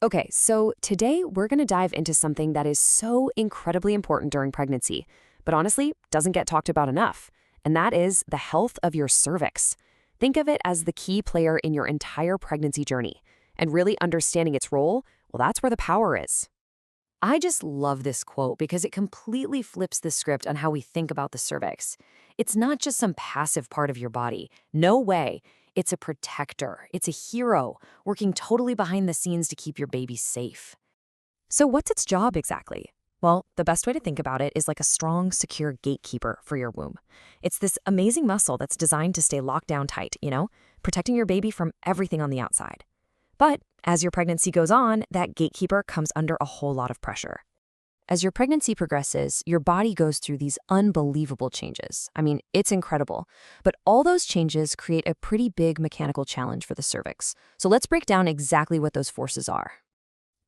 Okay, so today we're going to dive into something that is so incredibly important during pregnancy, but honestly doesn't get talked about enough, and that is the health of your cervix. Think of it as the key player in your entire pregnancy journey, and really understanding its role, well, that's where the power is. I just love this quote because it completely flips the script on how we think about the cervix. It's not just some passive part of your body. No way. It's a protector. It's a hero, working totally behind the scenes to keep your baby safe. So what's its job exactly? Well, the best way to think about it is like a strong, secure gatekeeper for your womb. It's this amazing muscle that's designed to stay locked down tight, protecting your baby from everything on the outside. But as your pregnancy goes on, that gatekeeper comes under a whole lot of pressure. As your pregnancy progresses, your body goes through these unbelievable changes. I mean, it's incredible. But all those changes create a pretty big mechanical challenge for the cervix. So let's break down exactly what those forces are.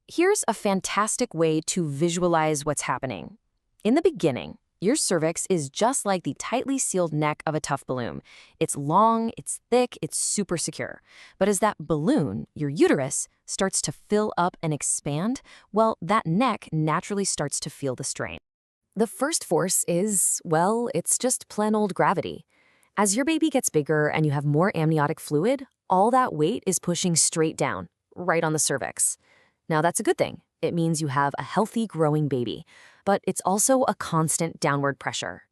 Here's a fantastic way to visualize what's happening. In the beginning, your cervix is just like the tightly sealed neck of a tough balloon. It's long, it's thick, it's super secure. But as that balloon, your uterus, starts to fill up and expand, well, that neck naturally starts to feel the strain. The first force is, well, it's just plain old gravity. As your baby gets bigger and you have more amniotic fluid, all that weight is pushing straight down, right on the cervix. Now, that's a good thing. It means you have a healthy, growing baby, but it's also a constant downward pressure.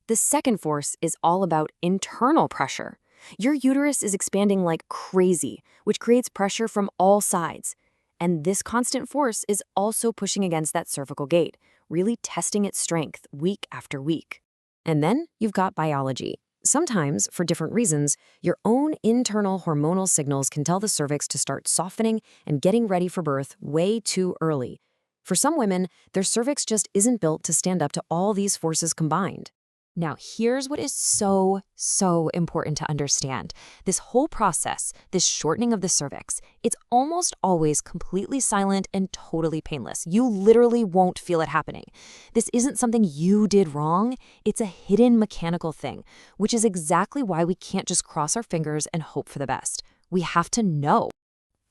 The second force is all about internal pressure. Your uterus is expanding like crazy, which creates pressure from all sides. And this constant force is also pushing against that cervical gate, really testing its strength week after week. And then you've got biology. Sometimes, for different reasons, your own internal hormonal signals can tell the cervix to start softening and getting ready for birth way too early. For some women, their cervix just isn't built to stand up to all these forces combined. Now, here's what is so important to understand. This whole process, this shortening of the cervix, it's almost always completely silent and totally painless. You literally won't feel it happening. This isn't something you did wrong. It's a hidden mechanical thing, which is exactly why we can't just cross our fingers and hope for the best. We have to know.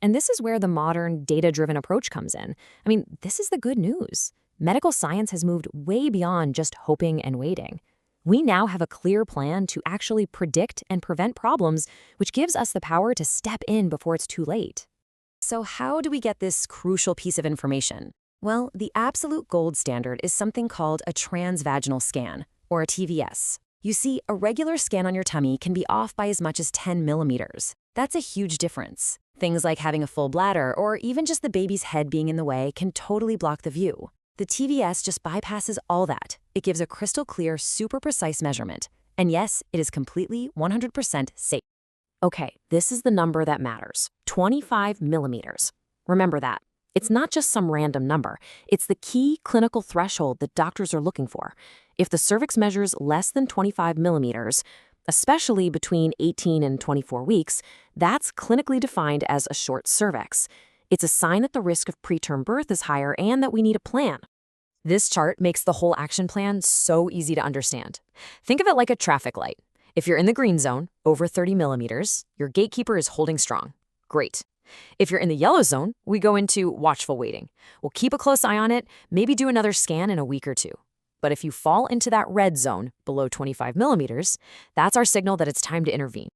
And this is where the modern data-driven approach comes in. I mean, this is the good news. Medical science has moved way beyond just hoping and waiting. We now have a clear plan to actually predict and prevent problems, which gives us the power to step in before it's too late. So how do we get this crucial piece of information? Well, the absolute gold standard is something called a transvaginal scan, or a TVS. You see, a regular scan on your tummy can be off by as much as 10 millimeters. That's a huge difference. Things like having a full bladder or even just the baby's head being in the way can totally block the view. The TVS just bypasses all that. It gives a crystal clear, super precise measurement. And yes, it is completely 100% safe. Okay, this is the number that matters. 25 millimeters. Remember that. It's not just some random number. It's the key clinical threshold that doctors are looking for. If the cervix measures less than 25 millimeters, especially between 18 and 24 weeks, that's clinically defined as a short cervix. It's a sign that the risk of preterm birth is higher and that we need a plan. This chart makes the whole action plan so easy to understand. Think of it like a traffic light. If you're in the green zone, over 30 millimeters, your gatekeeper is holding strong. Great. If you're in the yellow zone, we go into watchful waiting. We'll keep a close eye on it, maybe do another scan in a week or two. But if you fall into that red zone, below 25 millimeters, that's our signal that it's time to intervene.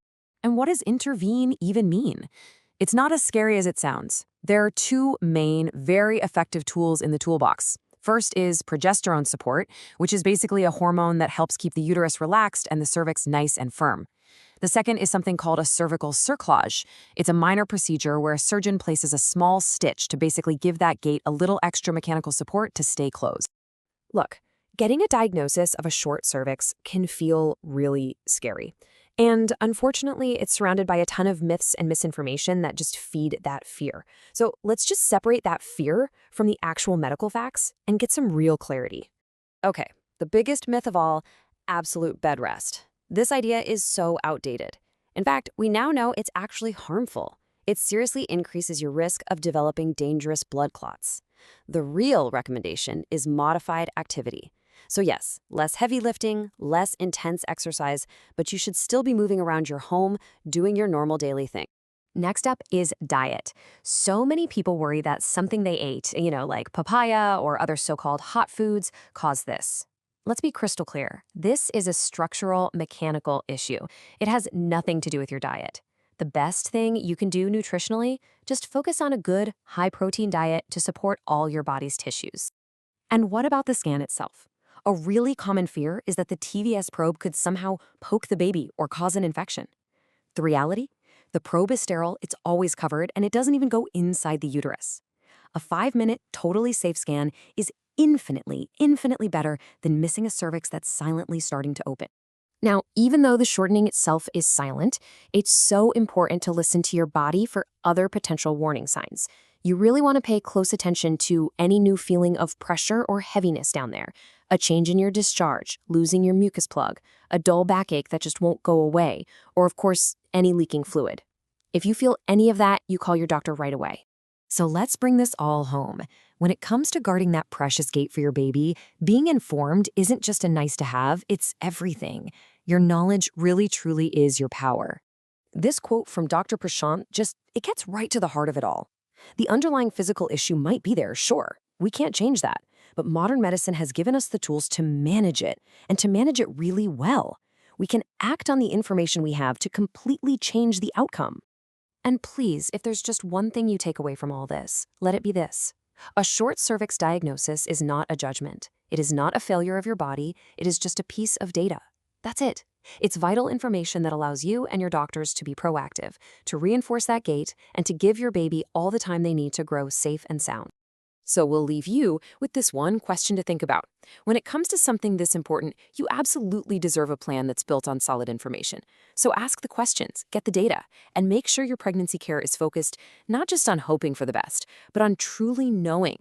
And what does intervene even mean? It's not as scary as it sounds. There are two main, very effective tools in the toolbox. First is progesterone support, which is basically a hormone that helps keep the uterus relaxed and the cervix nice and firm. The second is something called a cervical cerclage. It's a minor procedure where a surgeon places a small stitch to basically give that gate a little extra mechanical support to stay closed. Look, getting a diagnosis of a short cervix can feel really scary. And unfortunately, it's surrounded by a ton of myths and misinformation that just feed that fear. So let's just separate that fear from the actual medical facts and get some real clarity. Okay, the biggest myth of all, absolute bed rest. This idea is so outdated. In fact, we now know it's actually harmful. It seriously increases your risk of developing dangerous blood clots. The real recommendation is modified activity. So yes, less heavy lifting, less intense exercise, but you should still be moving around your home, doing your normal daily thing. Next up is diet. So many people worry that something they ate, like papaya or other so-called hot foods, caused this. Let's be crystal clear. This is a structural, mechanical issue. It has nothing to do with your diet. The best thing you can do nutritionally, just focus on a good, high-protein diet to support all your body's tissues. And what about the scan itself? A really common fear is that the TVS probe could somehow poke the baby or cause an infection. The reality? The probe is sterile, it's always covered, and it doesn't even go inside the uterus. A 5-minute, totally safe scan is infinitely, infinitely better than missing a cervix that's silently starting to open. Now, even though the shortening itself is silent, it's so important to listen to your body for other potential warning signs. You really want to pay close attention to any new feeling of pressure or heaviness down there, a change in your discharge, losing your mucus plug, a dull backache that just won't go away, or of course, any leaking fluid. If you feel any of that, you call your doctor right away. So let's bring this all home. When it comes to guarding that precious gate for your baby, being informed isn't just a nice to have, it's everything. Your knowledge really truly is your power. This quote from Dr. Prashanth it gets right to the heart of it all. The underlying physical issue might be there, sure. We can't change that. But modern medicine has given us the tools to manage it, and to manage it really well. We can act on the information we have to completely change the outcome. And please, if there's just one thing you take away from all this, let it be this. A short cervix diagnosis is not a judgment. It is not a failure of your body. It is just a piece of data. That's it. It's vital information that allows you and your doctors to be proactive, to reinforce that gate, and to give your baby all the time they need to grow safe and sound. So we'll leave you with this one question to think about. When it comes to something this important, you absolutely deserve a plan that's built on solid information. So ask the questions, get the data, and make sure your pregnancy care is focused not just on hoping for the best, but on truly knowing